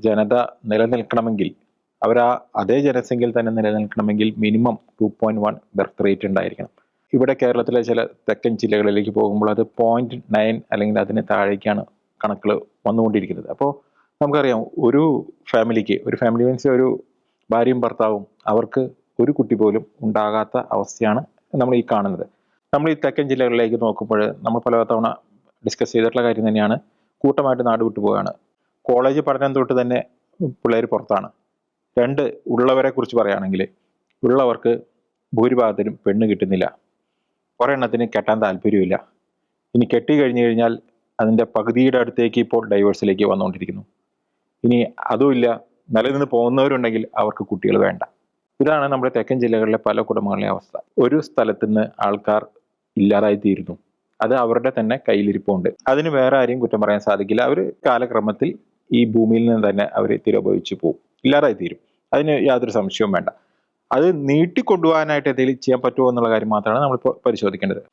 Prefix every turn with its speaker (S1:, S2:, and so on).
S1: ജനത നിലനിൽക്കണമെങ്കിൽ അതേ ജനസംഖ്യയിൽ തന്നെ നിലനിൽക്കണമെങ്കിൽ മിനിമം 2.1 ബർത്ത് റേറ്റ് ഉണ്ടായിരിക്കണം. ഇവിടെ കേരളത്തിലെ ചില തെക്കൻ ജില്ലകളിലേക്ക് പോകുമ്പോൾ അത് 0.9 അല്ലെങ്കിൽ അതിന് താഴേക്കാണ് കണക്കുകൾ വന്നുകൊണ്ടിരിക്കുന്നത്. അപ്പോൾ നമുക്കറിയാം ഒരു ഫാമിലി മീൻസ് ഒരു ഭാര്യയും ഭർത്താവും അവർക്ക് ഒരു കുട്ടി പോലും ഉണ്ടാകാത്ത അവസ്ഥയാണ് നമ്മൾ ഈ കാണുന്നത്. നമ്മൾ ഈ തെക്കൻ ജില്ലകളിലേക്ക് നോക്കുമ്പോൾ നമ്മൾ പല തവണ ഡിസ്കസ് ചെയ്തിട്ടുള്ള കാര്യം തന്നെയാണ്, കൂട്ടമായിട്ട് നാട് വിട്ടു പോവുകയാണ്. കോളേജ് പഠനം തൊട്ട് തന്നെ പിള്ളേർ പുറത്താണ്. ഉള്ളവരെ കുറിച്ച് പറയുകയാണെങ്കിൽ ഉള്ളവർക്ക് ഭൂരിഭാഗത്തിനും പെണ്ണ് കിട്ടുന്നില്ല. കുറേ എണ്ണത്തിന് കെട്ടാൻ താല്പര്യമില്ല. ഇനി കെട്ടി കഴിഞ്ഞു കഴിഞ്ഞാൽ അതിൻ്റെ പകുതിയുടെ അടുത്തേക്ക് ഇപ്പോൾ ഡൈവേഴ്സിലേക്ക് വന്നുകൊണ്ടിരിക്കുന്നു. ഇനി അതുമില്ല, നിലനിന്ന് പോകുന്നവരുണ്ടെങ്കിൽ അവർക്ക് കുട്ടികൾ വേണ്ട. ഇതാണ് നമ്മുടെ തെക്കൻ ജില്ലകളിലെ പല കുടുംബങ്ങളിലെ അവസ്ഥ. ഒരു സ്ഥലത്തുനിന്ന് ആൾക്കാർ ഇല്ലാതായി തീരുന്നു. അത് അവരുടെ തന്നെ കയ്യിലിരിപ്പുണ്ട്. അതിന് വേറെ ആരെയും കുറ്റം പറയാൻ സാധിക്കില്ല. അവർ കാലക്രമത്തിൽ ഈ ഭൂമിയിൽ നിന്ന് തന്നെ അവർ തിരോഭവിച്ചു പോകും, ഇല്ലാതായി തീരും. അതിന് യാതൊരു സംശയവും വേണ്ട. അത് നീട്ടിക്കൊണ്ടുപോകാനായിട്ട് എന്തെങ്കിലും ചെയ്യാൻ പറ്റുമോ എന്നുള്ള കാര്യം മാത്രമാണ് നമ്മളിപ്പോൾ പരിശോധിക്കേണ്ടത്.